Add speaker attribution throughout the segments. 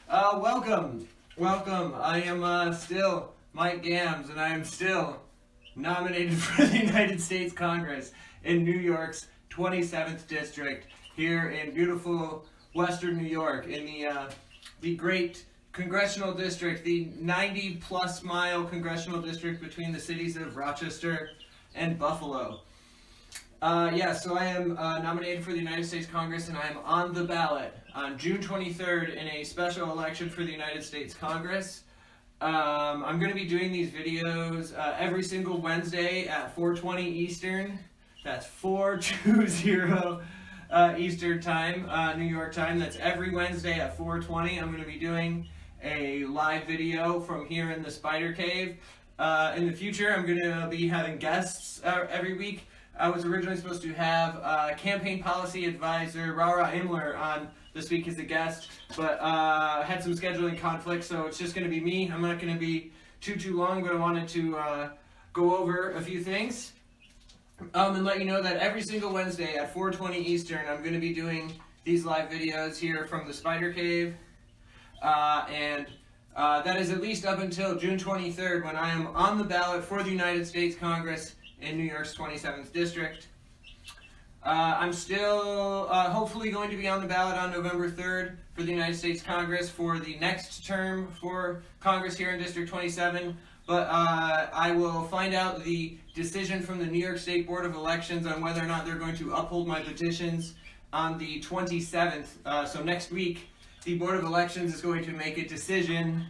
Speaker 1: Welcome. I am still Mike Gamms, and I am still nominated for the United States Congress in New York's 27th District here in beautiful Western New York in the great Congressional District, the 90-plus mile Congressional District between the cities of Rochester and Buffalo. So I am nominated for the United States Congress, and I am on the ballot on June 23rd in a special election for the United States Congress. I'm going to be doing these videos every single Wednesday at 4:20 Eastern. That's 4:20 Eastern Time, New York time. That's every Wednesday at 4:20. I'm going to be doing a live video from here in the Spider Cave. In the future, I'm going to be having guests every week. I was originally supposed to have campaign policy advisor Rara Imler on this week as a guest, but had some scheduling conflicts, so it's just going to be me. I'm not going to be too long, but I wanted to go over a few things and let you know that every single Wednesday at 4:20 Eastern, I'm going to be doing these live videos here from the Spider Cave, and that is at least up until June 23rd, when I am on the ballot for the United States Congress in New York's 27th District. I'm still hopefully going to be on the ballot on November 3rd for the United States Congress for the next term for Congress here in District 27, but I will find out the decision from the New York State Board of Elections on whether or not they're going to uphold my petitions on the 27th, so next week. The Board of Elections is going to make a decision,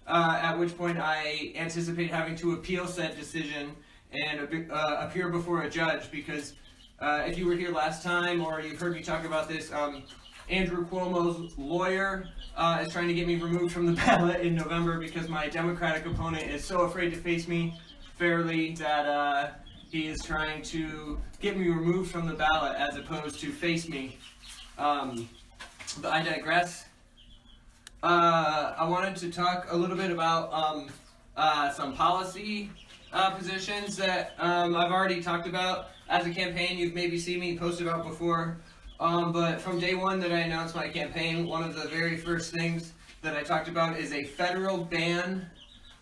Speaker 1: at which point I anticipate having to appeal said decision and appear before a judge, because if you were here last time or you've heard me talk about this, Andrew Cuomo's lawyer is trying to get me removed from the ballot in November because my Democratic opponent is so afraid to face me fairly that he is trying to get me removed from the ballot as opposed to face me. But I digress. I wanted to talk a little bit about some policy positions that I've already talked about as a campaign. You've maybe seen me post about before, but from day one that I announced my campaign, one of the very first things that I talked about is a federal ban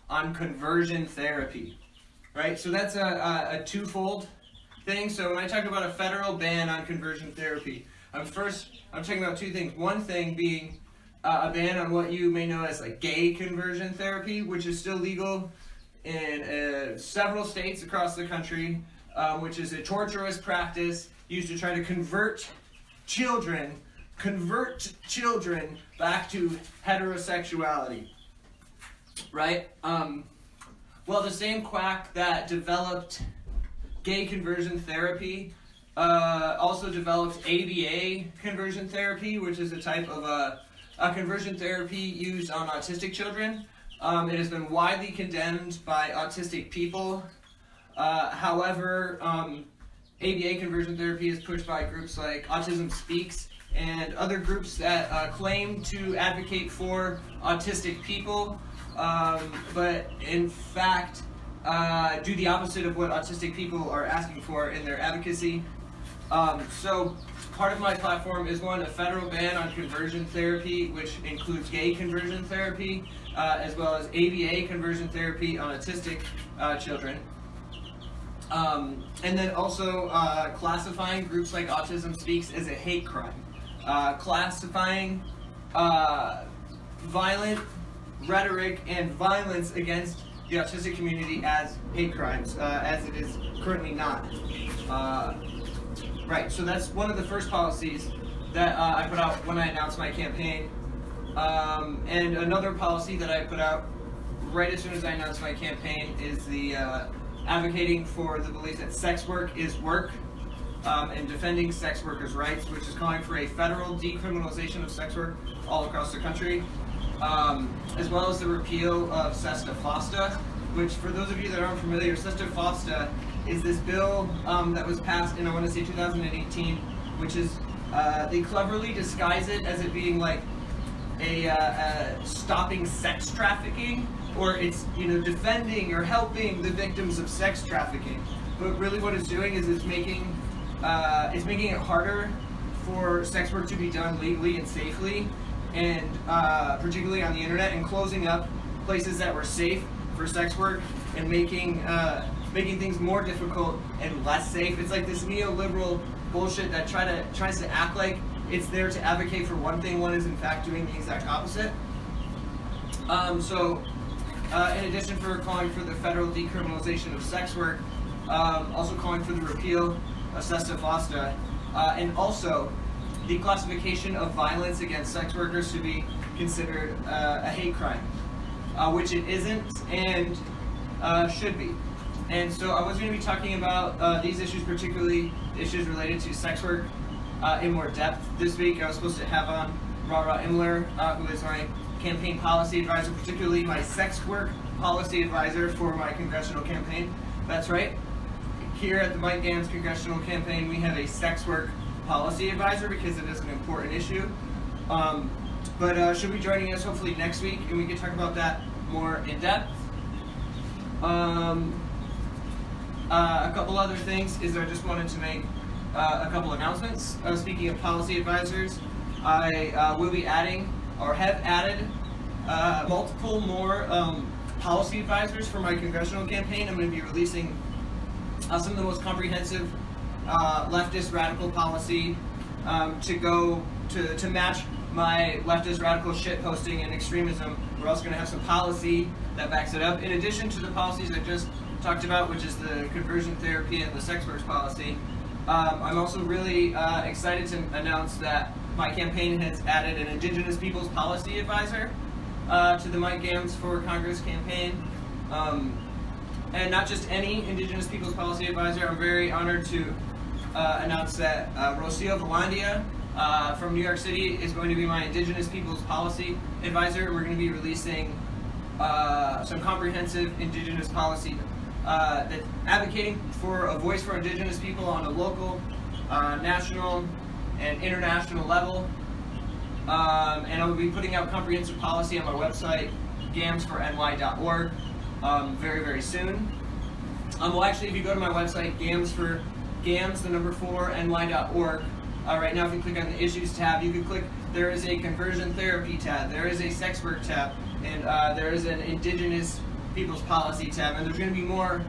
Speaker 1: on conversion therapy, right? So that's a twofold thing. So when I talk about a federal ban on conversion therapy, I'm talking about two things. One thing being a ban on what you may know as like gay conversion therapy, which is still legal in several states across the country, which is a torturous practice used to try to convert children back to heterosexuality, right? Well, the same quack that developed gay conversion therapy also developed ABA conversion therapy, which is a type of a conversion therapy used on autistic children. It has been widely condemned by autistic people. However, ABA conversion therapy is pushed by groups like Autism Speaks and other groups that claim to advocate for autistic people, but in fact do the opposite of what autistic people are asking for in their advocacy. So part of my platform is a federal ban on conversion therapy, which includes gay conversion therapy, as well as ABA conversion therapy on autistic children. And then also classifying groups like Autism Speaks as a hate crime. Classifying violent rhetoric and violence against the autistic community as hate crimes, as it is currently not. Right, so that's one of the first policies that I put out when I announced my campaign. And another policy that I put out right as soon as I announced my campaign is the advocating for the belief that sex work is work, and defending sex workers' rights, which is calling for a federal decriminalization of sex work all across the country, as well as the repeal of SESTA FOSTA, which, for those of you that aren't familiar, SESTA FOSTA is this bill that was passed in, I want to say, 2018, which is, they cleverly disguise it as it being like a stopping sex trafficking, or it's, defending or helping the victims of sex trafficking. But really what it's doing is it's making it harder for sex work to be done legally and safely, and particularly on the internet, and closing up places that were safe for sex work and making things more difficult and less safe. It's like this neoliberal bullshit that tries to act like it's there to advocate for one thing, one is in fact doing the exact opposite. In addition for calling for the federal decriminalization of sex work, also calling for the repeal of Sesta Fosta, and also the classification of violence against sex workers to be considered a hate crime, which it isn't and should be. And so I was going to be talking about these issues, particularly issues related to sex work, in more depth this week. I was supposed to have on Rara Imler, who is my campaign policy advisor, particularly my sex work policy advisor for my congressional campaign. That's right. Here at the Mike Gamms Congressional Campaign, we have a sex work policy advisor because it is an important issue. But she'll be joining us hopefully next week, and we can talk about that more in depth. A couple other things is I just wanted to make a couple announcements. Speaking of policy advisors, I will be adding, or have added, multiple more policy advisors for my congressional campaign. I'm going to be releasing some of the most comprehensive leftist radical policy to match my leftist radical shit posting and extremism. We're also going to have some policy that backs it up. In addition to the policies I just talked about, which is the conversion therapy and the sex work policy, I'm also really excited to announce that my campaign has added an Indigenous Peoples Policy Advisor to the Mike Gamms for Congress campaign. And not just any Indigenous Peoples Policy Advisor. I'm very honored to announce that Rocio Velandia from New York City is going to be my Indigenous Peoples Policy Advisor. We're going to be releasing some comprehensive Indigenous policy that's advocating for a voice for Indigenous people on a local, national, and international level. And I'll be putting out comprehensive policy on my website, Gamms4NY.org, very, very soon. Well, actually, if you go to my website, Gamms4NY.org, right now if you click on the Issues tab, you can click, there is a Conversion Therapy tab, there is a Sex Work tab, and there is an Indigenous Peoples Policy tab, and there's going to be more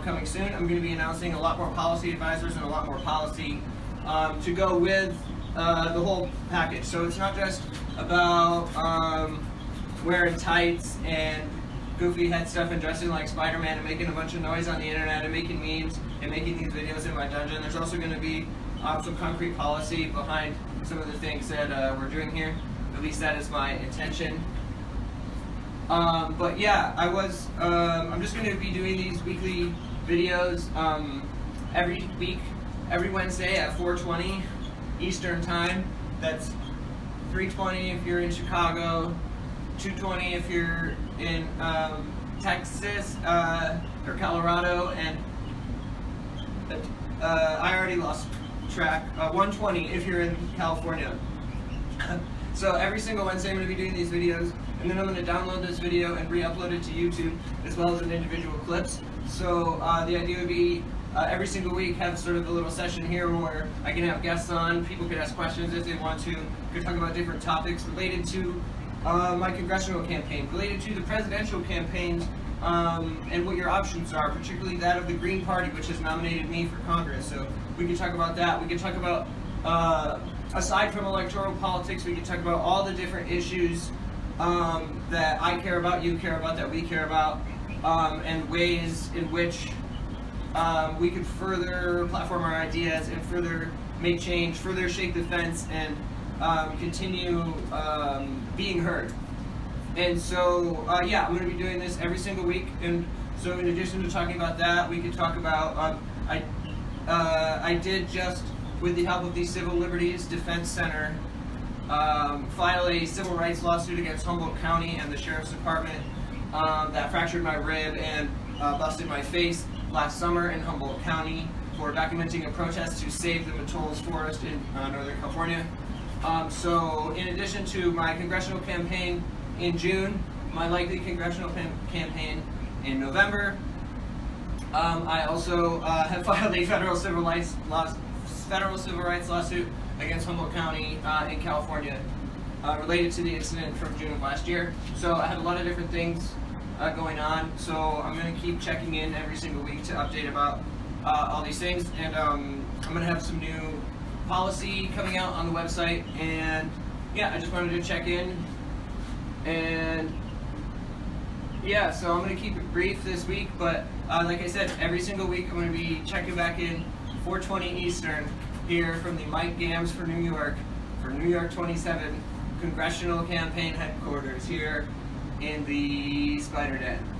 Speaker 1: coming soon. I'm going to be announcing a lot more policy advisors and a lot more policy to go with the whole package. So it's not just about wearing tights and goofy head stuff and dressing like Spider-Man and making a bunch of noise on the internet and making memes and making these videos in my dungeon. There's also going to be some concrete policy behind some of the things that we're doing here. At least that is my intention. But yeah, I'm just going to be doing these weekly videos every week, every Wednesday at 4:20 Eastern Time. That's 3:20 if you're in Chicago, 2:20 if you're in Texas or Colorado, and I already lost track. 1:20 if you're in California. So every single Wednesday I'm going to be doing these videos, and then I'm going to download this video and re-upload it to YouTube as well as in individual clips. So the idea would be every single week have sort of a little session here where I can have guests on, people could ask questions if they want to, could talk about different topics related to my congressional campaign, related to the presidential campaigns, and what your options are, particularly that of the Green Party, which has nominated me for Congress. So we can talk about that. We can talk about, aside from electoral politics, we can talk about all the different issues that I care about, you care about, that we care about, and ways in which we could further platform our ideas and further make change, further shake the fence, and continue being heard. And so, yeah, I'm going to be doing this every single week. And so in addition to talking about that, we could talk about, I did just, with the help of the Civil Liberties Defense Center, file a civil rights lawsuit against Humboldt County and the Sheriff's Department that fractured my rib and busted my face last summer in Humboldt County for documenting a protest to save the Matolls Forest in Northern California. So in addition to my congressional campaign in June, my likely congressional campaign in November, I also have filed a federal civil rights lawsuit against Humboldt County in California. related to the incident from June of last year. So I have a lot of different things going on. So I'm going to keep checking in every single week to update about all these things. And I'm going to have some new policy coming out on the website. And yeah, I just wanted to check in. And yeah, so I'm going to keep it brief this week, but like I said, every single week I'm going to be checking back in 4:20 Eastern here from the Mike Gamms for New York, for NY27 Congressional Campaign Headquarters here in the Spider Den.